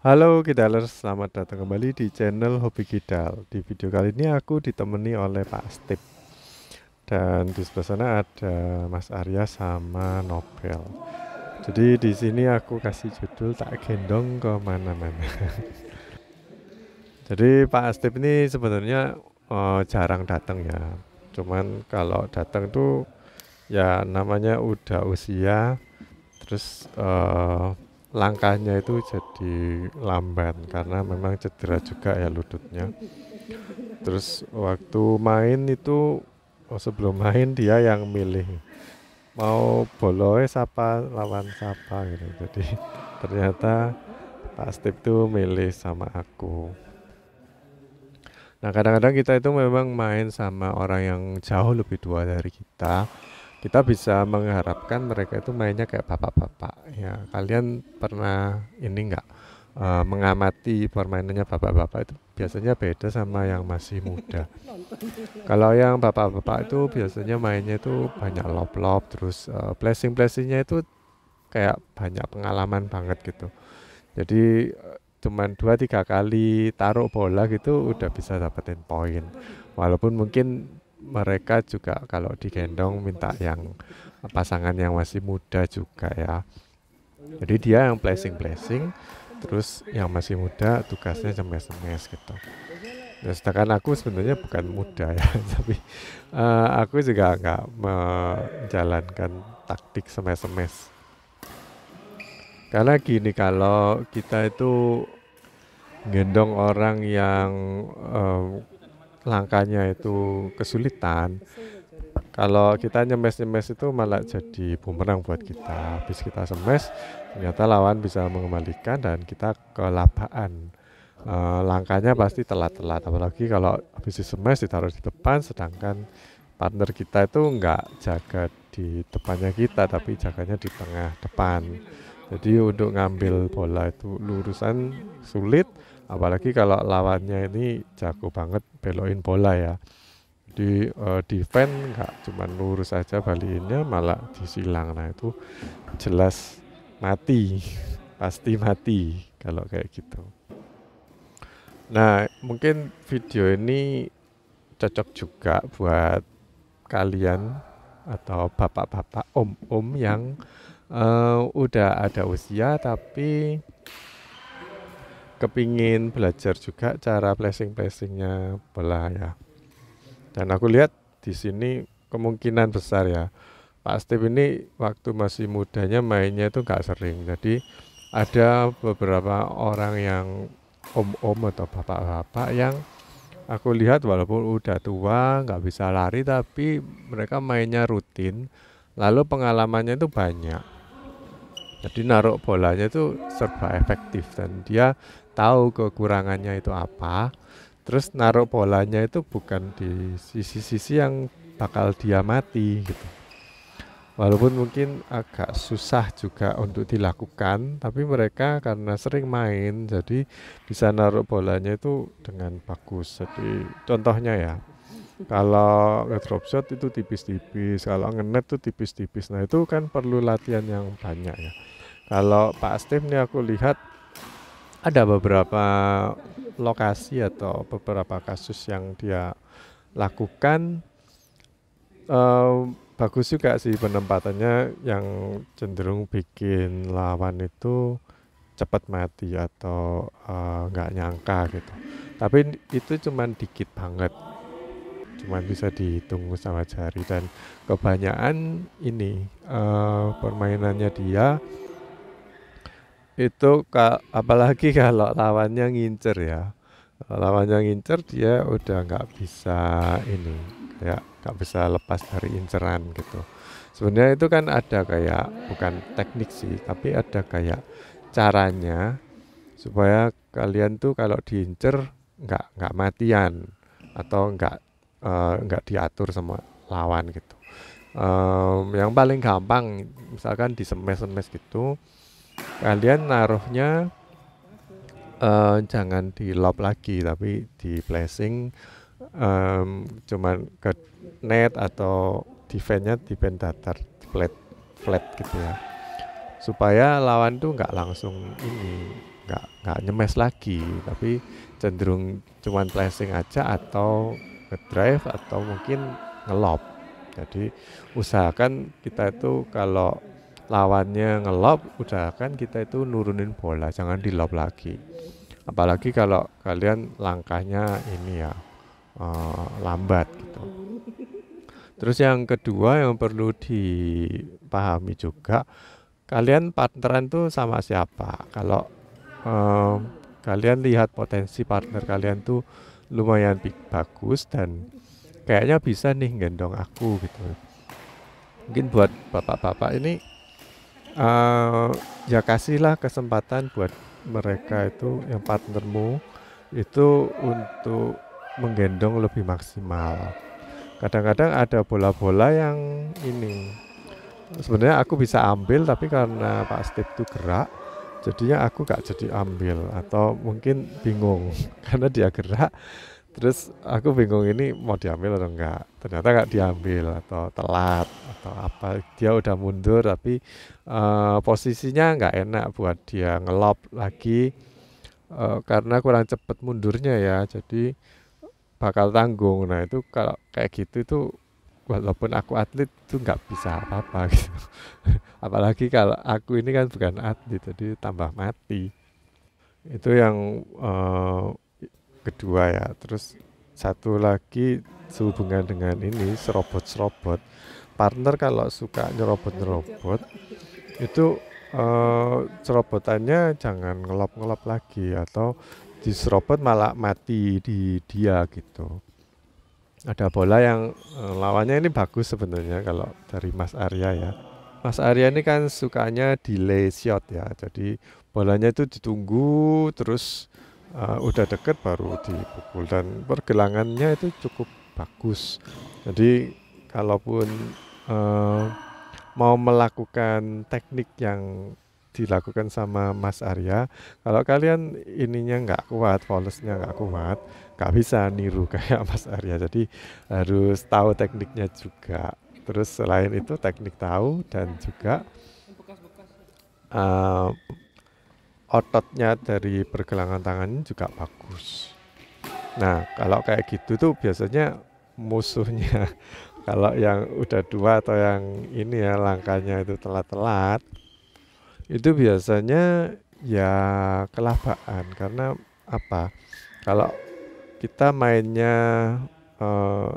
Halo Kidalers, selamat datang kembali di channel Hobi Kidal. Di video kali ini aku ditemani oleh Pak Stip. Dan di sebelah sana ada Mas Arya sama Nobel. Jadi di sini aku kasih judul tak gendong kemana-mana. Jadi Pak Stip ini sebenarnya jarang datang ya. Cuman kalau datang tuh ya namanya udah usia, terus langkahnya itu jadi lamban karena memang cedera juga ya lututnya. Terus waktu main itu sebelum main dia yang milih mau boloe siapa lawan siapa gitu. Jadi ternyata Pak Stip tuh milih sama aku. Nah kadang-kadang kita itu memang main sama orang yang jauh lebih tua dari kita. Kita bisa mengharapkan mereka itu mainnya kayak bapak-bapak. Ya kalian pernah ini nggak mengamati permainannya bapak-bapak itu biasanya beda sama yang masih muda. Kalau yang bapak-bapak itu biasanya mainnya itu banyak lob-lob, terus blessing-blessingnya itu kayak banyak pengalaman banget gitu. Jadi cuman 2-3 kali taruh bola gitu udah bisa dapetin poin. Walaupun mungkin mereka juga kalau digendong minta yang pasangan yang masih muda juga ya. Jadi dia yang blessing-blessing, terus yang masih muda tugasnya semes-semes gitu. Ya, sedangkan aku sebenarnya bukan muda ya, tapi aku juga nggak menjalankan taktik semes-semes. Karena gini, kalau kita itu gendong orang yang langkahnya itu kesulitan, kalau kita nyemes-nyemes itu malah jadi bumerang buat kita. Habis kita semes, ternyata lawan bisa mengembalikan dan kita kelapaan. Langkahnya pasti telat-telat, apalagi kalau habis semes ditaruh di depan, sedangkan partner kita itu nggak jaga di depannya kita, tapi jaganya di tengah depan. Jadi untuk ngambil bola itu lurusan sulit, apalagi kalau lawannya ini jago banget beloin bola ya. Di defend nggak cuma lurus saja balikinnya malah disilang. Nah itu jelas mati, pasti mati kalau kayak gitu. Nah mungkin video ini cocok juga buat kalian atau bapak-bapak, om-om yang udah ada usia tapi kepingin belajar juga cara placing-placingnya bola ya. Dan aku lihat di sini kemungkinan besar ya Pak Steve ini waktu masih mudanya mainnya itu nggak sering. Jadi ada beberapa orang yang om-om atau bapak-bapak yang aku lihat walaupun udah tua nggak bisa lari tapi mereka mainnya rutin. Lalu pengalamannya itu banyak. Jadi naruh bolanya itu serba efektif dan dia tahu kekurangannya itu apa. Terus naruh bolanya itu bukan di sisi-sisi yang bakal dia mati gitu. Walaupun mungkin agak susah juga untuk dilakukan, tapi mereka karena sering main, jadi bisa naruh bolanya itu dengan bagus. Jadi contohnya ya, kalau ngedrop shot itu tipis-tipis, kalau ngenet itu tipis-tipis. Nah itu kan perlu latihan yang banyak ya. Kalau Pak Steve nih aku lihat ada beberapa lokasi atau beberapa kasus yang dia lakukan bagus juga sih penempatannya yang cenderung bikin lawan itu cepat mati atau nggak nyangka gitu. Tapi itu cuman dikit banget, cuman bisa dihitung sama jari dan kebanyakan ini permainannya dia itu apalagi kalau lawannya ngincer ya. Kalau lawannya ngincer dia udah nggak bisa ini, kayak nggak bisa lepas dari inceran gitu. Sebenarnya itu kan ada kayak bukan teknik sih, tapi ada kayak caranya supaya kalian tuh kalau diincer nggak matian atau nggak diatur sama lawan gitu. Yang paling gampang misalkan di semes-semes gitu, kalian naruhnya jangan di lob lagi tapi di placing, cuman ke net atau defense-nya defense datar flat flat gitu ya supaya lawan tuh nggak langsung ini nggak nyemes lagi, tapi cenderung cuman placing aja atau ngedrive atau mungkin ngelob. Jadi usahakan kita itu kalau lawannya ngelob, usahakan kita itu nurunin bola, jangan di lob lagi. Apalagi kalau kalian langkahnya ini ya lambat gitu. Terus yang kedua yang perlu dipahami juga, kalian partneran tuh sama siapa? Kalau eh, kalian lihat potensi partner kalian tuh lumayan bagus dan kayaknya bisa nih gendong aku gitu. Mungkin buat bapak-bapak ini ya kasihlah kesempatan buat mereka itu yang partnermu itu untuk menggendong lebih maksimal. Kadang-kadang ada bola-bola yang ini sebenarnya aku bisa ambil tapi karena Pak Steve itu gerak jadinya aku gak jadi ambil atau mungkin bingung karena dia gerak terus aku bingung ini mau diambil atau enggak, ternyata gak diambil atau telat atau apa, dia udah mundur tapi posisinya nggak enak buat dia ngelop lagi karena kurang cepet mundurnya ya, jadi bakal tanggung. Nah itu kalau kayak gitu itu walaupun aku atlet itu nggak bisa apa-apa gitu. Apalagi kalau aku ini kan bukan atlet jadi tambah mati. Itu yang kedua ya. Terus satu lagi sehubungan dengan ini serobot-serobot. Partner kalau suka nyerobot-nyerobot itu cerobotannya jangan ngelop-ngelop lagi atau diserobot malah mati di dia gitu. Ada bola yang lawannya ini bagus sebenarnya kalau dari Mas Arya ya. Mas Arya ini kan sukanya delay shot ya. Jadi bolanya itu ditunggu terus udah deket baru dipukul dan pergelangannya itu cukup bagus. Jadi kalaupun mau melakukan teknik yang dilakukan sama Mas Arya, kalau kalian ininya nggak kuat, volesnya nggak kuat, nggak bisa niru kayak Mas Arya. Jadi harus tahu tekniknya juga. Terus selain itu teknik tahu dan juga uh, ototnya dari pergelangan tangannya juga bagus. Nah kalau kayak gitu tuh biasanya musuhnya kalau yang udah dua atau yang ini ya langkahnya itu telat-telat itu biasanya ya kelabaan karena apa? Kalau kita mainnya uh,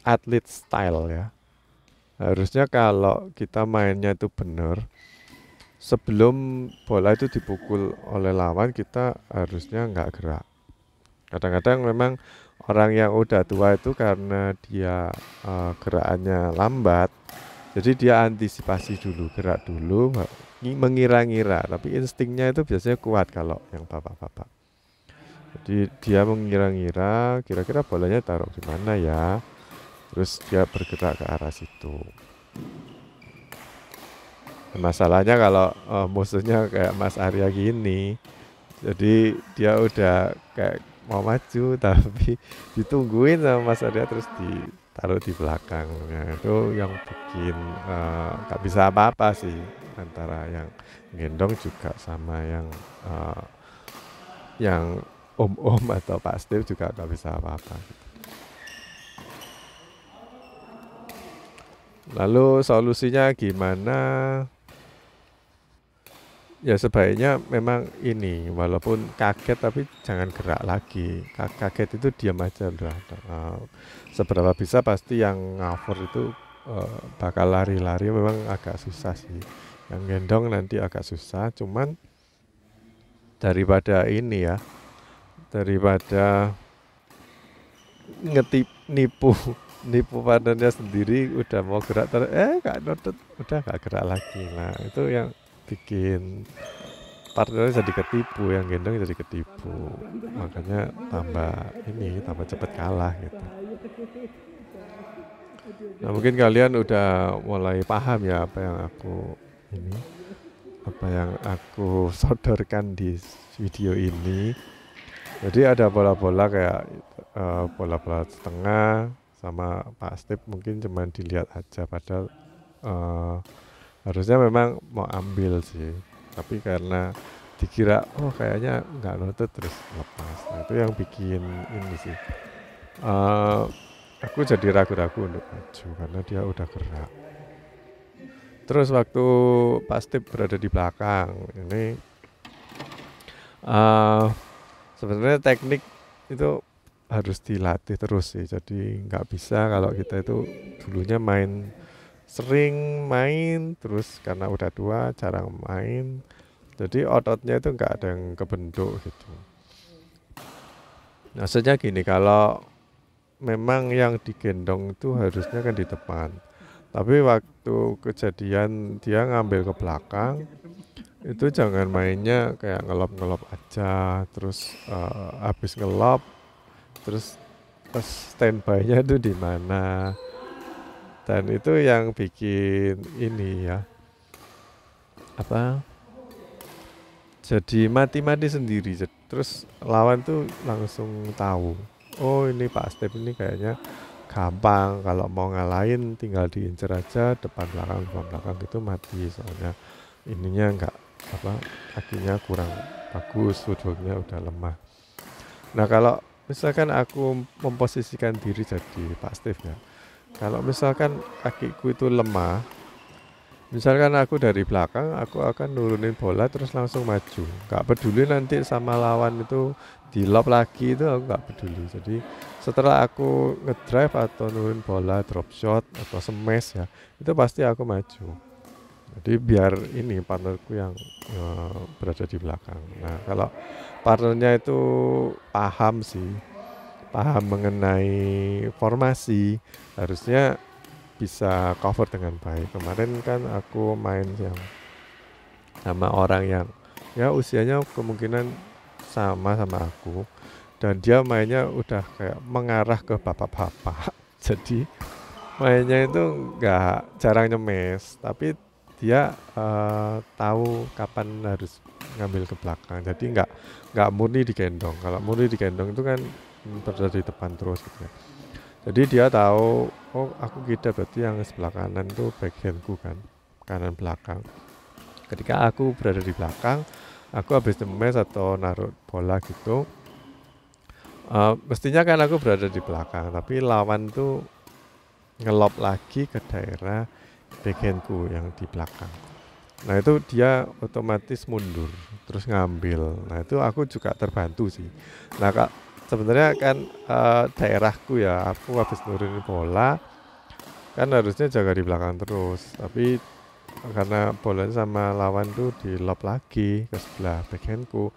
atlet style ya, harusnya kalau kita mainnya itu benar, sebelum bola itu dipukul oleh lawan kita harusnya nggak gerak. Kadang-kadang memang orang yang udah tua itu karena dia gerakannya lambat, jadi dia antisipasi dulu, gerak dulu, mengira-ngira. Tapi instingnya itu biasanya kuat kalau yang bapak-bapak. Jadi dia mengira-ngira, kira-kira bolanya taruh di mana ya. Terus dia bergerak ke arah situ. Masalahnya kalau musuhnya kayak Mas Arya gini, jadi dia udah kayak mau maju tapi ditungguin sama Mas Arya terus ditaruh di belakangnya. Itu yang bikin gak bisa apa-apa sih antara yang gendong juga sama yang om-om atau Pak Steve juga gak bisa apa-apa. Lalu solusinya gimana? Ya sebaiknya memang ini walaupun kaget tapi jangan gerak lagi. Kaget itu diam aja udah. Seberapa bisa pasti yang cover itu bakal lari-lari memang agak susah sih. Yang gendong nanti agak susah, cuman daripada ini ya, daripada nipu partnernya sendiri udah mau gerak gak nutut, udah gak gerak lagi. Nah itu yang bikin partnernya jadi ketipu, yang gendong jadi ketipu, makanya tambah cepat kalah gitu. Nah mungkin kalian udah mulai paham ya apa yang aku sodorkan di video ini. Jadi ada bola-bola kayak bola-bola setengah sama Pak Steve mungkin cuma dilihat aja padahal harusnya memang mau ambil sih, tapi karena dikira oh kayaknya nggak nutut terus lepas. Nah itu yang bikin ini sih, eh, aku jadi ragu-ragu untuk maju karena dia udah gerak. Terus waktu Pak Steve berada di belakang ini, eh sebenarnya teknik itu harus dilatih terus sih. Jadi nggak bisa kalau kita itu dulunya sering main terus karena udah tua jarang main. Jadi ototnya itu nggak ada yang kebentuk gitu. Maksudnya gini, kalau memang yang digendong itu harusnya kan di depan. Tapi waktu kejadian dia ngambil ke belakang, itu jangan mainnya kayak ngelop-ngelop aja, terus habis ngelop, terus pas standby-nya itu di mana. Dan itu yang bikin ini ya, apa? Jadi mati-mati sendiri. Terus lawan tuh langsung tahu, oh ini Pak Step ini kayaknya gampang, kalau mau ngalahin tinggal diincer aja depan belakang gitu mati, soalnya ininya enggak apa, kakinya kurang bagus, footworknya udah lemah. Nah kalau misalkan aku memposisikan diri jadi Pak Steve ya, kalau misalkan kakiku itu lemah, misalkan aku dari belakang, aku akan nurunin bola terus langsung maju. Gak peduli nanti sama lawan itu di lob lagi, itu aku gak peduli. Jadi setelah aku ngedrive atau nurunin bola, drop shot atau smash ya, itu pasti aku maju. Jadi biar ini partnerku yang berada di belakang. Nah kalau partnernya itu paham mengenai formasi, harusnya bisa cover dengan baik. Kemarin kan aku main yang sama orang yang ya usianya kemungkinan sama aku, dan dia mainnya udah kayak mengarah ke bapak-bapak. Jadi mainnya itu nggak jarang nyemes, tapi dia tahu kapan harus ngambil ke belakang. Jadi nggak murni digendong. Kalau murni digendong itu kan berada di depan terus gitu ya. Jadi dia tahu, oh aku kira berarti yang sebelah kanan itu backhandku kan, kanan belakang. Ketika aku berada di belakang, aku habis nyemes atau naruh bola gitu, mestinya kan aku berada di belakang, tapi lawan tuh ngelop lagi ke daerah backhandku yang di belakang. Nah itu dia otomatis mundur, terus ngambil. Nah itu aku juga terbantu sih. Nah kak, sebenarnya kan daerahku ya, aku habis nurunin bola, kan harusnya jaga di belakang terus. Tapi karena bolanya sama lawan tuh di lob lagi ke sebelah backhandku,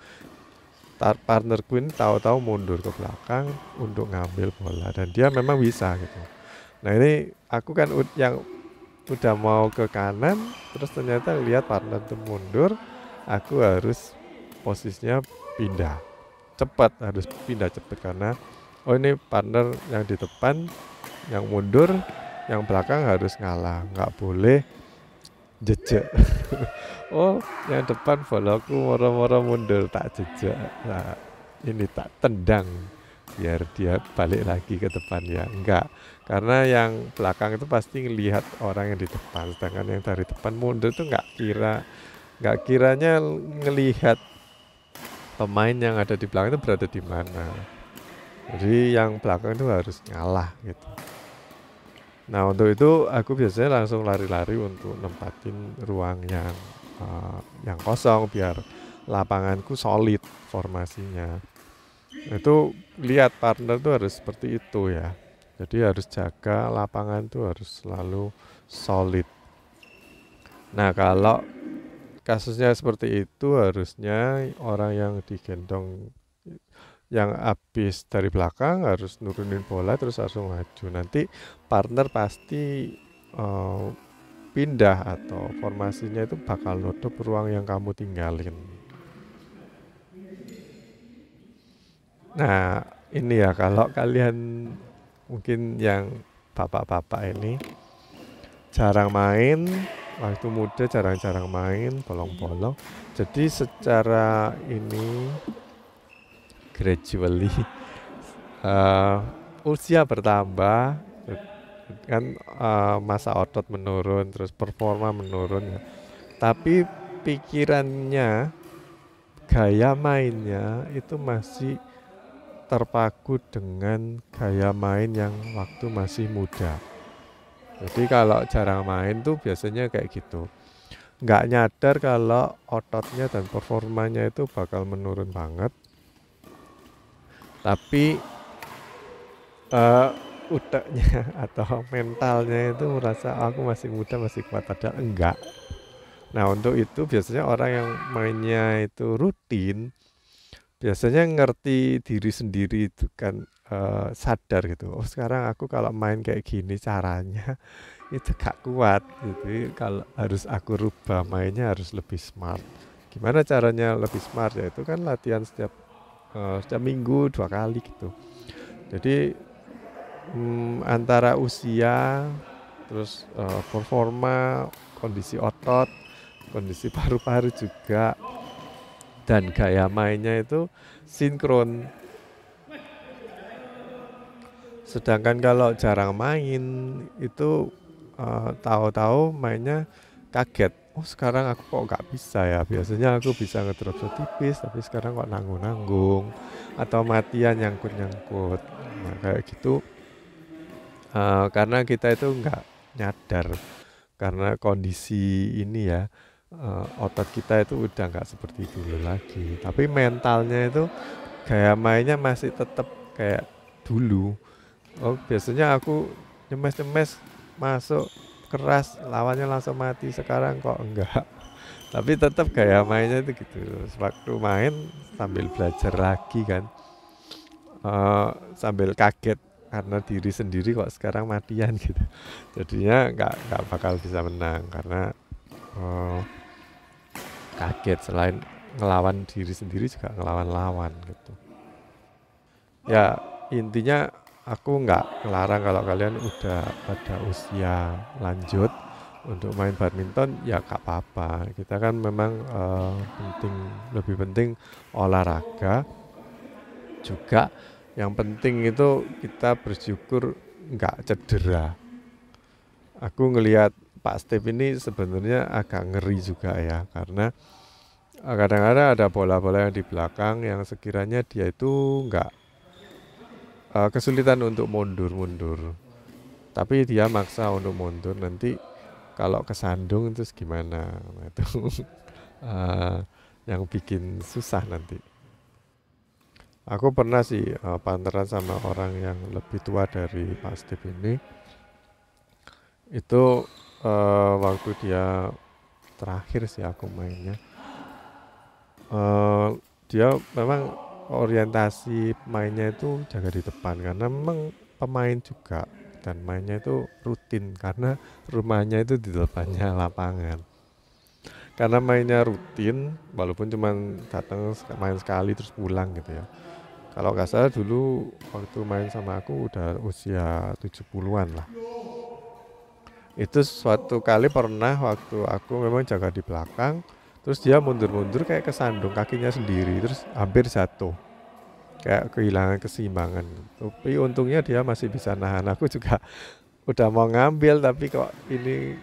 partnerku ini tahu-tahu mundur ke belakang untuk ngambil bola, dan dia memang bisa gitu. Nah ini aku kan yang udah mau ke kanan, terus ternyata lihat partner itu mundur, aku harus posisinya pindah cepat, harus pindah cepat karena oh ini partner yang di depan yang mundur, yang belakang harus ngalah, nggak boleh jejak. Oh yang depan bolaku moro-moro mundur, tak jejak, nah ini tak tendang biar dia balik lagi ke depan, ya enggak, karena yang belakang itu pasti ngelihat orang yang di depan, sedangkan yang dari depan mundur itu nggak kiranya ngelihat pemain yang ada di belakang itu berada di mana. Jadi yang belakang itu harus ngalah gitu. Nah untuk itu aku biasanya langsung lari-lari untuk nempatin ruang yang kosong biar lapanganku solid formasinya. Itu lihat partner tuh harus seperti itu ya. Jadi harus jaga lapangan tuh harus selalu solid. Nah kalau kasusnya seperti itu, harusnya orang yang digendong yang habis dari belakang harus nurunin bola terus langsung maju. Nanti partner pasti uh, pindah atau formasinya itu bakal nutup ruang yang kamu tinggalin. Nah ini ya, kalau kalian mungkin yang bapak-bapak ini jarang main, waktu muda jarang-jarang main bolong-bolong, jadi secara ini gradually usia bertambah kan, masa otot menurun, terus performa menurun ya. Tapi pikirannya gaya mainnya itu masih terpaku dengan gaya main yang waktu masih muda. Jadi kalau jarang main tuh biasanya kayak gitu. Nggak nyadar kalau ototnya dan performanya itu bakal menurun banget. Tapi uh, uteknya atau mentalnya itu merasa aku masih muda, masih kuat, padahal enggak. Nah untuk itu biasanya orang yang mainnya itu rutin biasanya ngerti diri sendiri itu kan, sadar gitu. Oh sekarang aku kalau main kayak gini caranya itu gak kuat gitu. Kalau harus aku rubah mainnya harus lebih smart. Gimana caranya lebih smart? Ya itu kan latihan setiap minggu 2 kali gitu. Jadi antara usia, terus performa, kondisi otot, kondisi paru-paru juga, dan gaya mainnya itu sinkron. Sedangkan kalau jarang main itu tahu-tahu mainnya kaget. Oh sekarang aku kok nggak bisa ya. Biasanya aku bisa ngedrop setipis, tapi sekarang kok nanggung-nanggung atau matian nyangkut-nyangkut. Nah kayak gitu karena kita itu nggak nyadar karena kondisi ini ya, otot kita itu udah nggak seperti dulu lagi. Tapi mentalnya itu gaya mainnya masih tetap kayak dulu. Oh biasanya aku nyemes-nyemes masuk keras lawannya langsung mati, sekarang kok enggak. Tapi tetap gaya mainnya itu gitu. Waktu main sambil belajar lagi kan, sambil kaget karena diri sendiri kok sekarang matian gitu. Jadinya nggak bakal bisa menang karena kaget, selain ngelawan diri sendiri juga ngelawan lawan gitu. Ya intinya aku nggak ngelarang kalau kalian udah pada usia lanjut untuk main badminton, ya gak apa-apa. Kita kan memang lebih penting olahraga juga. Yang penting itu kita bersyukur nggak cedera. Aku ngelihat Pak Steve ini sebenarnya agak ngeri juga ya, karena kadang-kadang ada bola-bola yang di belakang yang sekiranya dia itu nggak kesulitan untuk mundur, tapi dia maksa untuk mundur, nanti kalau kesandung terus gimana. Nah, itu yang bikin susah nanti. Aku pernah sih panteran sama orang yang lebih tua dari Pak Steve ini. Itu waktu dia terakhir sih aku mainnya, dia memang orientasi mainnya itu jaga di depan karena memang pemain juga, dan mainnya itu rutin karena rumahnya itu di depannya lapangan. Karena mainnya rutin walaupun cuma datang main sekali terus pulang gitu ya. Kalau nggak salah dulu waktu main sama aku udah usia 70-an lah. Itu suatu kali pernah waktu aku memang jaga di belakang, terus dia mundur-mundur kayak kesandung kakinya sendiri, terus hampir jatuh, kayak kehilangan keseimbangan. Tapi untungnya dia masih bisa nahan. Aku juga udah mau ngambil, tapi kok ini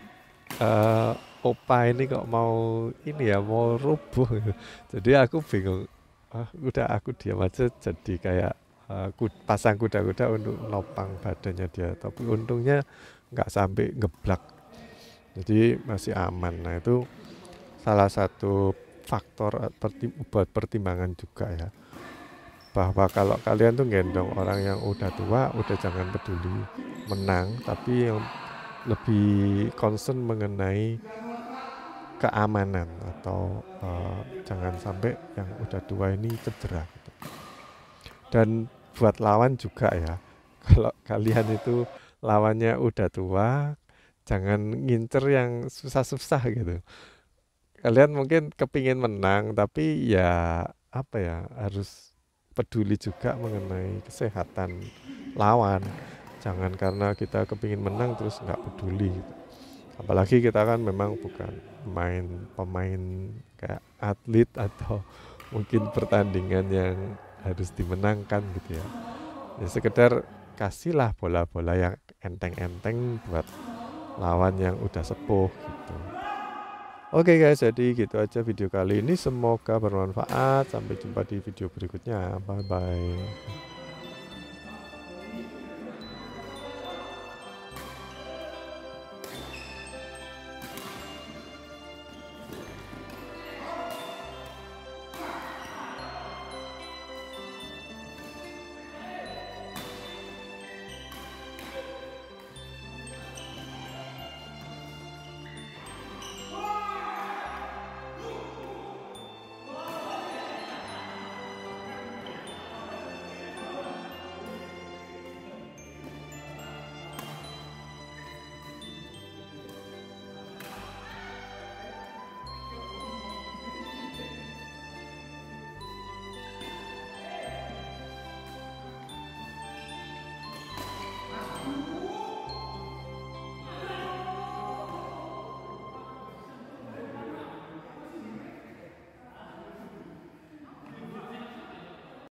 opa ini kok mau ini ya, mau rubuh. Jadi aku bingung. Udah aku diam aja, jadi kayak pasang kuda-kuda untuk nopang badannya dia. Tapi untungnya nggak sampai ngeblak, jadi masih aman. Nah itu salah satu faktor buat pertimbangan juga ya, bahwa kalau kalian tuh gendong orang yang udah tua, udah jangan peduli menang, tapi yang lebih concern mengenai keamanan atau jangan sampai yang udah tua ini cedera gitu. Dan buat lawan juga ya, kalau kalian itu lawannya udah tua, jangan ngincer yang susah-susah gitu. Kalian mungkin kepingin menang, tapi ya apa ya, harus peduli juga mengenai kesehatan lawan. Jangan karena kita kepingin menang terus nggak peduli gitu. Apalagi kita kan memang bukan pemain kayak atlet atau mungkin pertandingan yang harus dimenangkan gitu ya. Ya sekedar kasihlah bola-bola yang enteng-enteng buat lawan yang udah sepuh gitu. Oke guys, jadi gitu aja video kali ini. Semoga bermanfaat. Sampai jumpa di video berikutnya. Bye bye.